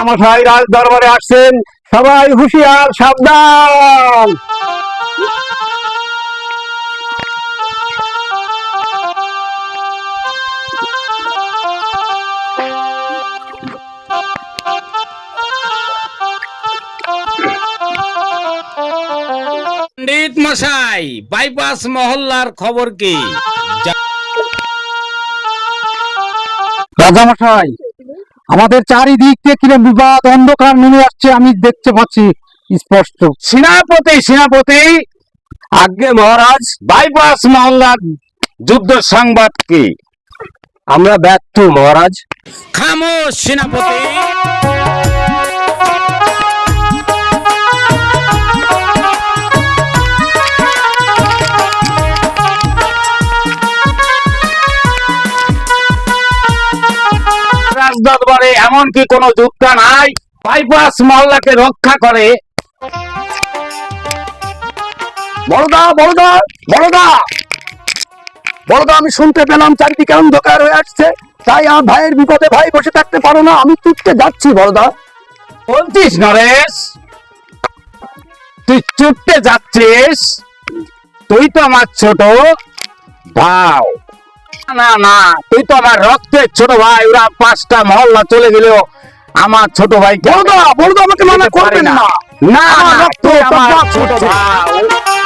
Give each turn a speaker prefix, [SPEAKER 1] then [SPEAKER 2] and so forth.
[SPEAKER 1] রাজামশাই রাজ দরবারে আসছেন, সবাই হুঁশিয়ার, সাবধান।
[SPEAKER 2] পণ্ডিত মশাই, বাইপাস মহল্লার খবর কি?
[SPEAKER 1] রাজামশাই, আমাদের চারিদিক থেকে বিবাদ, অন্ধকার নেমে আসছে, আমি দেখতে পাচ্ছি স্পষ্ট।
[SPEAKER 2] সেনাপতি, সেনাপতি,
[SPEAKER 1] আজ্ঞে মহারাজ।
[SPEAKER 2] বাইপাস মহল্লার যুদ্ধ সংবাদ কি?
[SPEAKER 1] আমরা ব্যর্থ মহারাজ।
[SPEAKER 2] খামোশ সেনাপতি। রাজদরবারে এমন কি কোন যোদ্ধা নাই বাইপাস মহল্লাকে রক্ষা করে?
[SPEAKER 1] বড়দা, বড়দা, বড়দা, বড়দা, আমি শুনতে পেলাম চারিদিকে অন্ধকার হয়ে আসছে, তাই আমার ভাইয়ের বিপদে ভাই বসে থাকতে পারো না, আমি ছুটতে যাচ্ছি বড়দা।
[SPEAKER 2] বলছিস নরেশ, তুই ছুটতে যাচ্ছিস? তুই তো আমার ছোট ভাই। না না, তুই তো আমার রক্তের ছোট ভাই। ওরা 5টা মহল্লা চলে গেল, আমার ছোট ভাই।
[SPEAKER 1] বড়দা, বড়দা, আমাকে মানা করবেন না।
[SPEAKER 2] না,
[SPEAKER 1] আমার রক্ত,
[SPEAKER 2] তুই আমার
[SPEAKER 1] সব
[SPEAKER 2] ছোট
[SPEAKER 1] ছোট
[SPEAKER 2] ভাই।